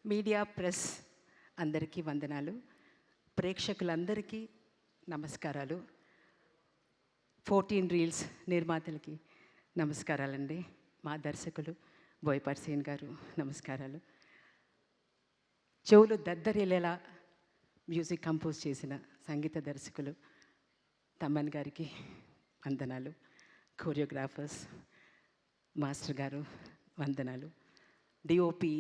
Media press అందరికీ వందనాలు. ప్రేక్షకులందరికీ నమస్కారాలు. 14 రీల్స్ నిర్మాతలకి నమస్కారాలండి. మా దర్శకులు బోయపాటి సీన్ గారు నమస్కారాలు. చెవులు దద్దరిల్లేలా మ్యూజిక్ కంపోజ్ చేసిన సంగీత దర్శకులు తమ్మన్ గారికి వందనాలు. కోరియోగ్రాఫర్స్ మాస్టర్ గారు వందనాలు. డిఓపి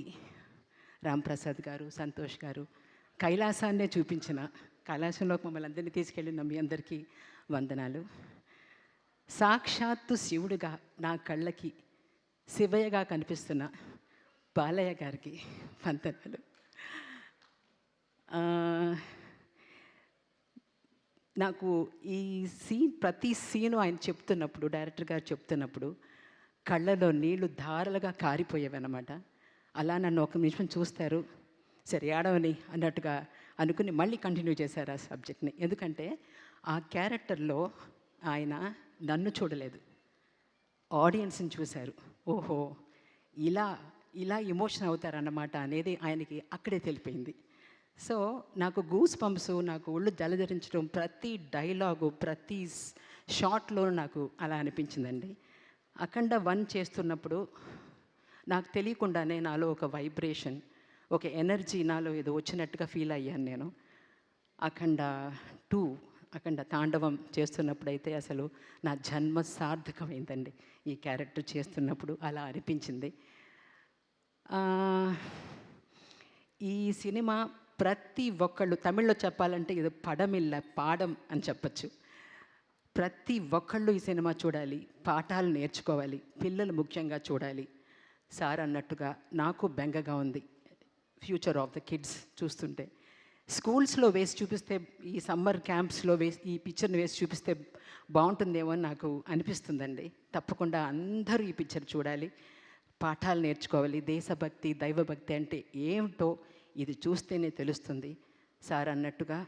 రాంప్రసాద్ గారు, సంతోష్ గారు, కైలాసాన్నే చూపించిన, కైలాసంలోకి మమ్మల్ని అందరినీ తీసుకెళ్ళిన మీ అందరికీ వందనాలు. సాక్షాత్తు శివుడుగా నా కళ్ళకి శివయ్యగా కనిపిస్తున్న బాలయ్య గారికి వందనాలు. నాకు ఈ ప్రతి సీను ఆయన చెప్తున్నప్పుడు, డైరెక్టర్ గారు చెప్తున్నప్పుడు కళ్ళలో నీళ్లు ధారలుగా కారిపోయేవన్నమాట. అలా నన్ను ఒక నిమిషం చూస్తారు, సరే ఏడవని అన్నట్టుగా అనుకుని మళ్ళీ కంటిన్యూ చేశారు ఆ సబ్జెక్ట్ని. ఎందుకంటే ఆ క్యారెక్టర్లో ఆయన నన్ను చూడలేదు, ఆడియన్స్ని చూశారు. ఓహో, ఇలా ఇలా ఎమోషన్ అవుతారన్నమాట అనేది ఆయనకి అక్కడే తెలిపోయింది. సో నాకు గూస్ పంప్స్, నాకు ఒళ్ళు జలధరించడం, ప్రతి డైలాగు, ప్రతి షాట్లో నాకు అలా అనిపించిందండి. అఖండ 1 చేస్తున్నప్పుడు నాకు తెలియకుండానే నాలో ఒక వైబ్రేషన్, ఒక ఎనర్జీ నాలో ఏదో వచ్చినట్టుగా ఫీల్ అయ్యాను నేను. అఖండ 2, అఖండ తాండవం చేస్తున్నప్పుడైతే అసలు నా జన్మ సార్థకమైందండి. ఈ క్యారెక్టర్ చేస్తున్నప్పుడు అలా అనిపించింది. ఈ సినిమా ప్రతి ఒక్కళ్ళు, తమిళ్లో చెప్పాలంటే ఇది పడమిల్ల పాడం అని చెప్పచ్చు. ప్రతి ఒక్కళ్ళు ఈ సినిమా చూడాలి, పాఠాలు నేర్చుకోవాలి, పిల్లలు ముఖ్యంగా చూడాలి. సార్ అన్నట్టుగా నాకు బెంగగా ఉంది ఫ్యూచర్ ఆఫ్ ద కిడ్స్ చూస్తుంటే. స్కూల్స్లో వేసి చూపిస్తే, ఈ సమ్మర్ క్యాంప్స్లో వేసి ఈ పిక్చర్ని వేసి చూపిస్తే బాగుంటుందేమో అని నాకు అనిపిస్తుందండి. తప్పకుండా అందరూ ఈ పిక్చర్ చూడాలి, పాఠాలు నేర్చుకోవాలి. దేశభక్తి, దైవభక్తి అంటే ఏమిటో ఇది చూస్తేనే తెలుస్తుంది. సార్ అన్నట్టుగా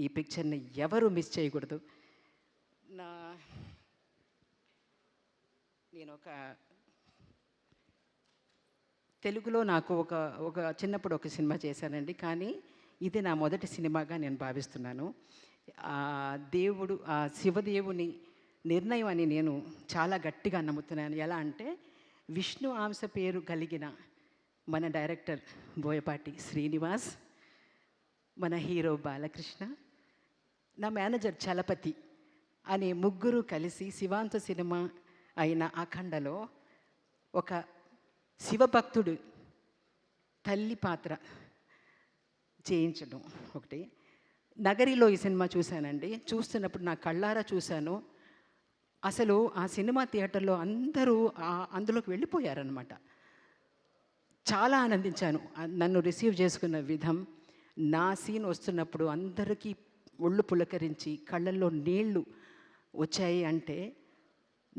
ఈ పిక్చర్ని ఎవరు మిస్ చేయకూడదు. నేను తెలుగులో నాకు ఒక చిన్నప్పుడు ఒక సినిమా చేశానండి, కానీ ఇది నా మొదటి సినిమాగా నేను భావిస్తున్నాను. దేవుడు, శివదేవుని నిర్ణయం అని నేను చాలా గట్టిగా నమ్ముతున్నాను. ఎలా అంటే, విష్ణు అంశ పేరు కలిగిన మన డైరెక్టర్ బోయపాటి శ్రీనివాస్, మన హీరో బాలకృష్ణ, నా మేనేజర్ చలపతి అనే ముగ్గురు కలిసి శివాంశ సినిమా అయిన అఖండలో ఒక శివభక్తుడు తల్లి పాత్ర చేయించడం ఒకటి. నగరిలో ఈ సినిమా చూశానండి. చూస్తున్నప్పుడు నా కళ్ళారా చూశాను. అసలు ఆ సినిమా థియేటర్లో అందరూ అందులోకి వెళ్ళిపోయారనమాట. చాలా ఆనందించాను. నన్ను రిసీవ్ చేసుకున్న విధం, నా సీన్ వస్తున్నప్పుడు అందరికీ ఒళ్ళు పులకరించి కళ్ళల్లో నీళ్లు వచ్చాయి. అంటే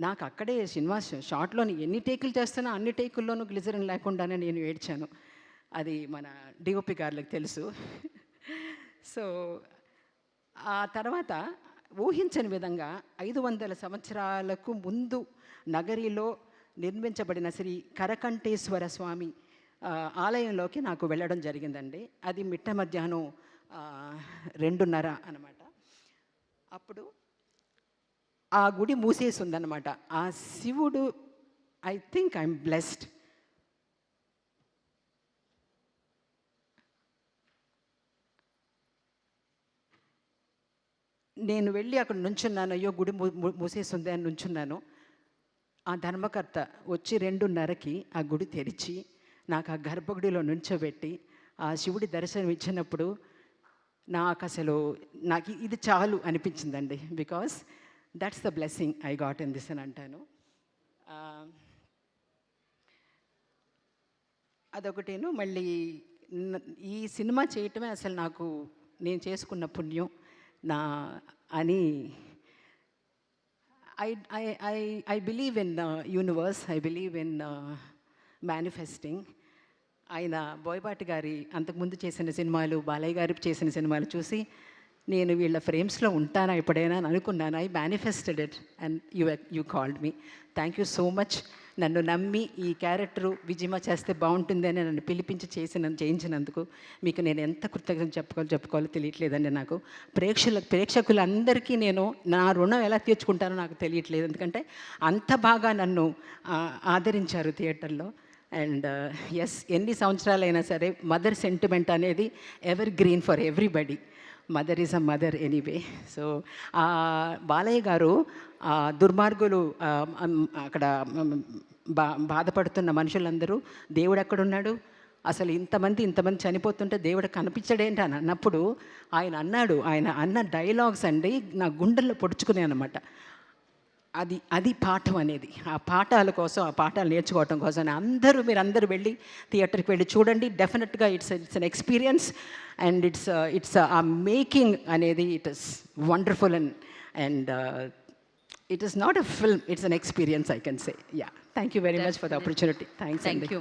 నాకు అక్కడే సినిమా షార్ట్లోని ఎన్ని టేకులు చేస్తున్నా అన్ని టేకుల్లోనూ గ్లిజరిన్ లేకుండానే నేను ఏడ్చాను. అది మన డిఓపి గారికి తెలుసు. సో ఆ తర్వాత ఊహించని విధంగా 500 సంవత్సరాలకు ముందు నగరిలో నిర్మించబడిన శ్రీ కరకంఠేశ్వర స్వామి ఆలయంలోకి నాకు వెళ్ళడం జరిగిందండి. అది మిట్ట మధ్యాహ్నం 2:30 అన్నమాట. అప్పుడు ఆ గుడి మూసేసి ఉందన్నమాట. ఆ శివుడు, ఐ థింక్ ఐఎమ్ బ్లెస్డ్. నేను వెళ్ళి అక్కడ నుంచున్నాను. అయ్యో, గుడి మూసేసి ఉంది అని నుంచున్నాను. ఆ ధర్మకర్త వచ్చి 2:30కి ఆ గుడి తెరిచి నాకు ఆ గర్భగుడిలో నుంచోబెట్టి ఆ శివుడి దర్శనం ఇచ్చినప్పుడు నాకు ఇది చాలు అనిపించిందండి. Because that's the blessing I got in this అని అంటాను. అదొకటేను. మళ్ళీ ఈ సినిమా చేయటమే అసలు నాకు నేను చేసుకున్న పుణ్యం అని I believe in universe, I believe in manifesting. ఆయన బోయపాటి గారి అంతకుముందు చేసిన సినిమాలు, బాలయ్య గారు చేసిన సినిమాలు చూసి నేను వీళ్ళ ఫ్రేమ్స్లో ఉంటానా ఎప్పుడైనా అని అనుకున్నాను. I manifested it and you called me. Thank you so much. నన్ను నమ్మి ఈ క్యారెక్టరు విజయమ చేస్తే బాగుంటుంది అని నన్ను పిలిపించి చేయించినందుకు మీకు నేను ఎంత కృతజ్ఞత చెప్పుకోవాలో తెలియట్లేదండి నాకు. ప్రేక్షకులందరికీ నేను నా రుణం ఎలా తీర్చుకుంటానో నాకు తెలియట్లేదు. ఎందుకంటే అంత బాగా నన్ను ఆదరించారు థియేటర్లో. అండ్ ఎస్, ఎన్ని సంవత్సరాలైనా సరే మదర్ సెంటిమెంట్ అనేది ever green for everybody. Mother is a mother anyway. So Balayya గారు దుర్మార్గులు అక్కడ బాధపడుతున్న మనుషులందరూ దేవుడు ఎక్కడున్నాడు, అసలు ఇంతమంది చనిపోతుంటే దేవుడు కనిపించడేంటి అని అన్నప్పుడు ఆయన అన్నాడు, ఆయన అన్న డైలాగ్స్ అండి నా గుండెల్లో పొడుచుకునే అనమాట. అది పాఠం అనేది. ఆ పాఠాల కోసం, ఆ పాఠాలు నేర్చుకోవటం కోసం మీరందరూ వెళ్ళి థియేటర్కి వెళ్ళి చూడండి. డెఫినెట్గా it's an experience and it's ఆ మేకింగ్ అనేది it is wonderful and it is not a film, it's an experience, I can say. Yeah, thank you very much for the opportunity. Thanks. Thank you.